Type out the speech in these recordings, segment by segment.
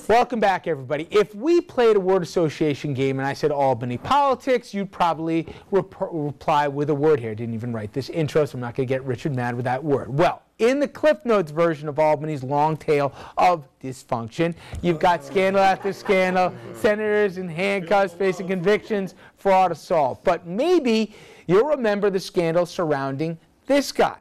Welcome back, everybody. If we played a word association game and I said Albany politics, you'd probably reply with a word here. I didn't even write this intro, so I'm not going to get Richard mad with that word. Well, in the Cliff Notes version of Albany's long tale of dysfunction, you've got scandal after scandal, senators in handcuffs facing convictions, fraud, assault. But maybe you'll remember the scandal surrounding this guy.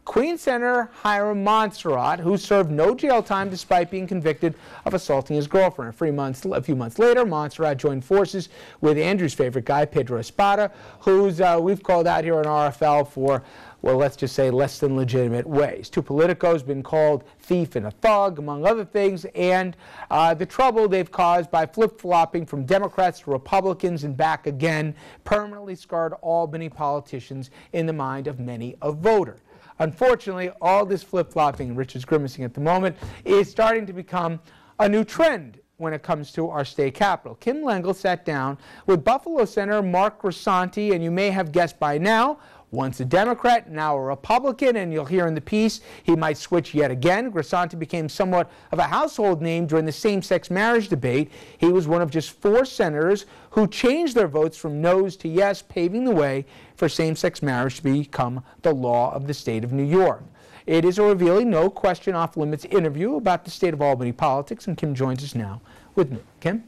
Queen Senator Hiram Montserrat, who served no jail time despite being convicted of assaulting his girlfriend. A few months later, Montserrat joined forces with Andrew's favorite guy, Pedro Espada, who's we've called out here on RFL for, well, let's just say less than legitimate ways. To Politico's been called thief and a thug, among other things, and the trouble they've caused by flip-flopping from Democrats to Republicans and back again permanently scarred Albany politicians in the mind of many a voter. Unfortunately, all this flip-flopping, and Richard's grimacing at the moment, is starting to become a new trend when it comes to our state capital. Kim Lengle sat down with Buffalo Senator Mark Grisanti, and you may have guessed by now, once a Democrat, now a Republican, and you'll hear in the piece he might switch yet again. Grisanti became somewhat of a household name during the same-sex marriage debate. He was one of just 4 senators who changed their votes from no's to yes, paving the way for same-sex marriage to become the law of the state of New York. It is a revealing, no question off-limits interview about the state of Albany politics, and Kim joins us now with me. Kim?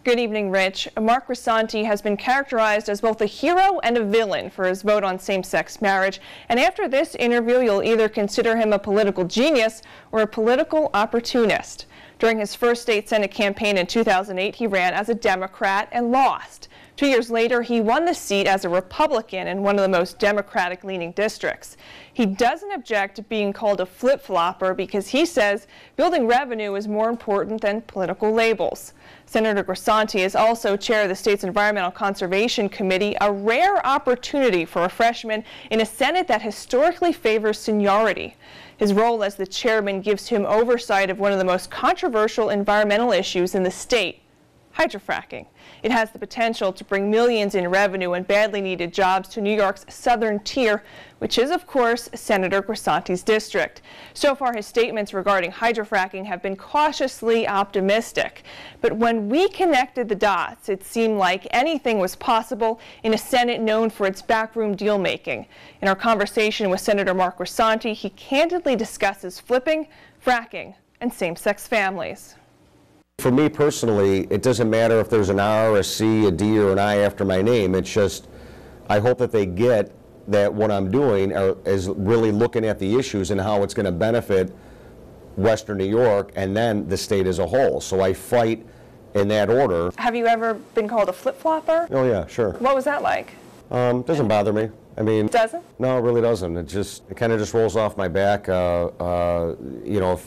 Good evening, Rich. Mark Grisanti has been characterized as both a hero and a villain for his vote on same-sex marriage. And after this interview, you'll either consider him a political genius or a political opportunist. During his first state Senate campaign in 2008, he ran as a Democrat and lost. 2 years later, he won the seat as a Republican in one of the most Democratic-leaning districts. He doesn't object to being called a flip-flopper because he says building revenue is more important than political labels. Senator Grisanti is also chair of the state's Environmental Conservation Committee, a rare opportunity for a freshman in a Senate that historically favors seniority. His role as the chairman gives him oversight of one of the most controversial environmental issues in the state, hydrofracking. It has the potential to bring millions in revenue and badly needed jobs to New York's southern tier, which is, of course, Senator Grisanti's district. So far, his statements regarding hydrofracking have been cautiously optimistic. But when we connected the dots, it seemed like anything was possible in a Senate known for its backroom deal-making. In our conversation with Senator Mark Grisanti, he candidly discusses flipping, fracking, and same-sex families. For me personally, it doesn't matter if there's an R, a C, a D, or an I after my name. It's just, I hope that they get that what I'm doing is really looking at the issues and how it's going to benefit Western New York and then the state as a whole. So I fight in that order. Have you ever been called a flip-flopper? Oh yeah, sure. What was that like? Doesn't bother me. I mean, doesn't? No, it really doesn't. It kind of just rolls off my back. You know,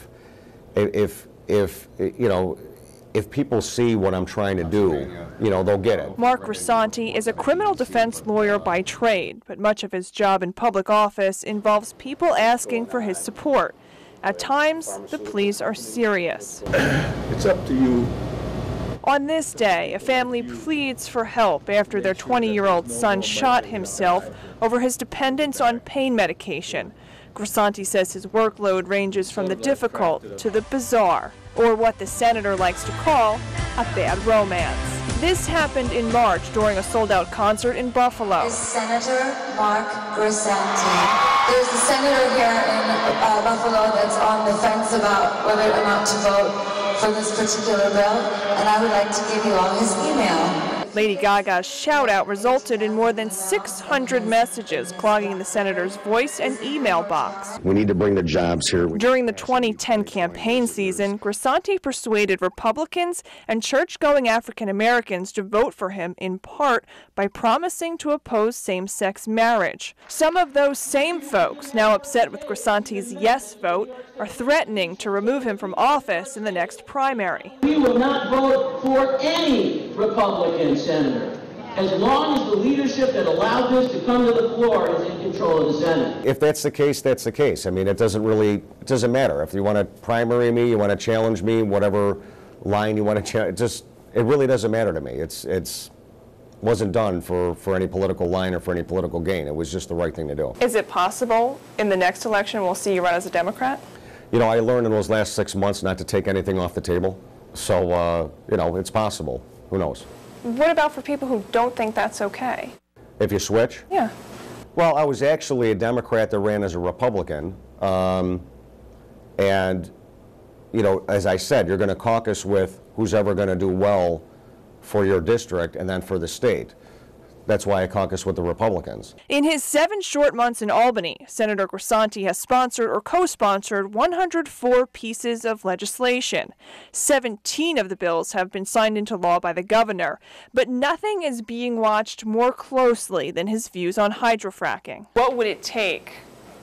if people see what I'm trying to do, you know, they'll get it. Mark Grisanti is a criminal defense lawyer by trade, but much of his job in public office involves people asking for his support. At times, the pleas are serious. It's up to you. On this day, a family pleads for help after their 20-year-old son shot himself over his dependence on pain medication. Grisanti says his workload ranges from the difficult to the bizarre, or what the senator likes to call a bad romance. This happened in March during a sold-out concert in Buffalo. Senator Mark Grisanti. There's a senator here in Buffalo that's on the fence about whether or not to vote for this particular bill, and I would like to give you all his email. Lady Gaga's shout-out resulted in more than 600 messages clogging the senator's voice and email box. We need to bring the jobs here. During the 2010 campaign season, Grisanti persuaded Republicans and church-going African Americans to vote for him in part by promising to oppose same-sex marriage. Some of those same folks, now upset with Grisanti's yes vote, are threatening to remove him from office in the next primary. We will not vote for any Republican senator as long as the leadership that allowed this to come to the floor is in control of the Senate. If that's the case, that's the case. I mean, it doesn't matter. If you want to primary me, you want to challenge me, whatever line you want to challenge, it really doesn't matter to me. It's wasn't done for any political line or for any political gain. It was just the right thing to do. Is it possible in the next election we'll see you run as a Democrat? You know, I learned in those last 6 months not to take anything off the table. So, you know, it's possible. Who knows? What about for people who don't think that's okay? If you switch? Yeah. Well, I was actually a Democrat that ran as a Republican. And, you know, as I said, you're going to caucus with who's ever going to do well for your district and then for the state. That's why I caucus with the Republicans. In his 7 short months in Albany, Senator Grisanti has sponsored or co-sponsored 104 pieces of legislation. 17 of the bills have been signed into law by the governor, but nothing is being watched more closely than his views on hydrofracking. What would it take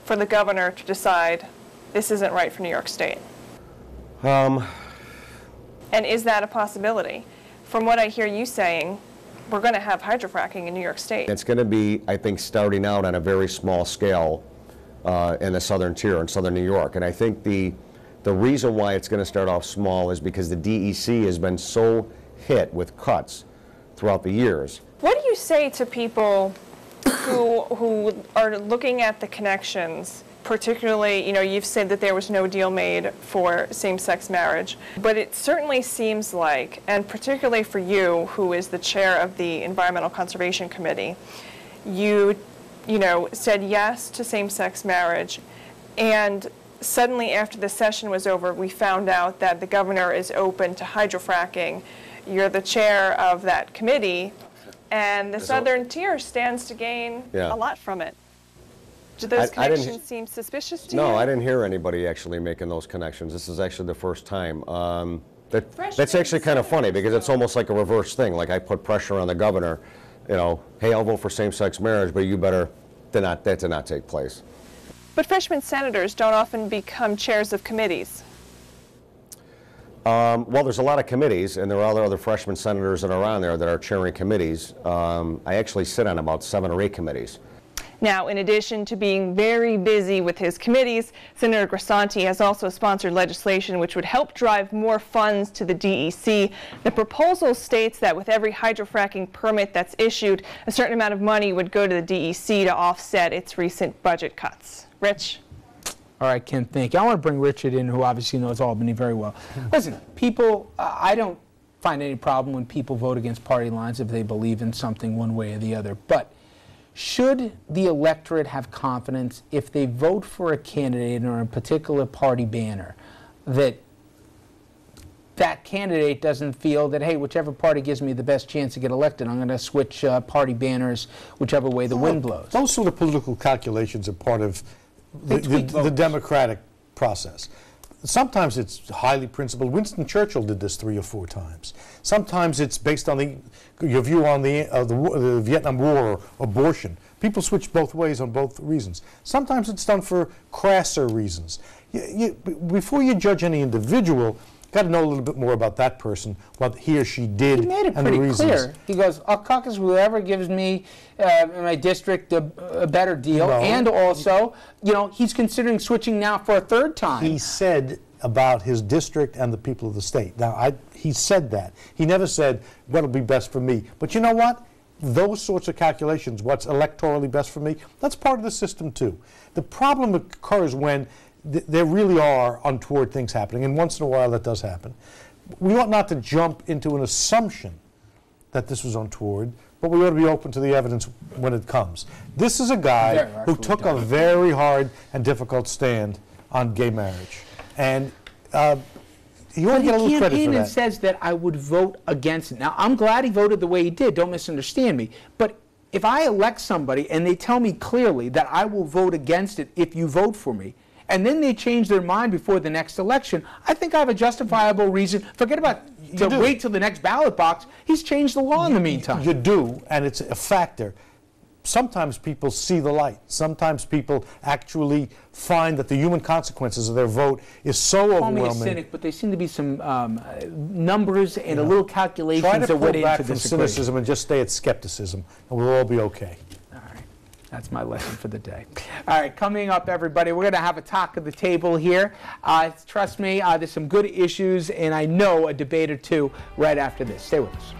for the governor to decide this isn't right for New York State? And is that a possibility? From what I hear you saying, we're going to have hydrofracking in New York State. It's going to be, I think, starting out on a very small scale in the southern tier in southern New York. And I think the reason why it's going to start off small is because the DEC has been so hit with throughout the years. What do you say to people who are looking at the connections? Particularly, you know, you've said that there was no deal made for same-sex marriage, but it certainly seems like, and particularly for you, who is the chair of the Environmental Conservation Committee, you know, said yes to same-sex marriage, and suddenly after the session was over, we found out that the governor is open to hydrofracking. You're the chair of that committee, and the southern tier stands to gain a lot from it. Do those connections seem suspicious to you? No, I didn't hear anybody actually making those connections. This is actually the first time. That's actually kind of funny because it's almost like a reverse thing. Like I put pressure on the governor, you know, hey, I'll vote for same-sex marriage, but you better, that did not take place. But freshman senators don't often become chairs of committees. Well, there's a lot of committees, and there are other freshman senators that are on there that are chairing committees. I actually sit on about 7 or 8 committees. Now, in addition to being very busy with his committees, Senator Grisanti has also sponsored legislation which would help drive more funds to the DEC. The proposal states that with every hydrofracking permit that's issued, a certain amount of money would go to the DEC to offset its recent budget cuts. Rich? All right, Ken, thank you. I want to bring Richard in, who obviously knows Albany very well. Listen, people, I don't find any problem when people vote against party lines if they believe in something one way or the other. But should the electorate have confidence if they vote for a candidate or a particular party banner that that candidate doesn't feel that, hey, whichever party gives me the best chance to get elected, I'm going to switch party banners whichever way the wind blows? Those sort of political calculations are part of the democratic process. Sometimes it's highly principled. Winston Churchill did this 3 or 4 times. Sometimes it's based on your view on the Vietnam War or abortion. People switch both ways on both reasons. Sometimes it's done for crasser reasons. Before you judge any individual, you've got to know a little bit more about that person, what he or she did, he made it and the pretty reasons. Clear. He goes, I'll caucus whoever gives me in my district a better deal. No. And also, you know, he's considering switching now for a 3rd time. He said about his district and the people of the state. Now, he said that. He never said what'll be best for me. But you know what? Those sorts of calculations, what's electorally best for me, that's part of the system too. The problem occurs when there really are untoward things happening, and once in a while that does happen. We ought not to jump into an assumption that this was untoward, but we ought to be open to the evidence when it comes. This is a guy who took a very hard and difficult stand on gay marriage. And you ought to get a little credit for that. He campaigned and says that I would vote against it. Now, I'm glad he voted the way he did. Don't misunderstand me. But if I elect somebody and they tell me clearly that I will vote against it if you vote for me, and then they change their mind before the next election, I think I have a justifiable reason. Forget about to wait till the next ballot box. He's changed the law in the meantime. You do, and it's a factor. Sometimes people see the light. Sometimes people actually find that the human consequences of their vote is so overwhelming. Call me a cynic, but there seem to be some numbers and a little calculations that went into this equation. Try to pull back from cynicism and just stay at skepticism, and we'll all be okay. All right. That's my lesson for the day. All right, coming up, everybody, we're going to have a talk of the table here. Trust me, there's some good issues, and I know a debate or two right after this. Stay with us.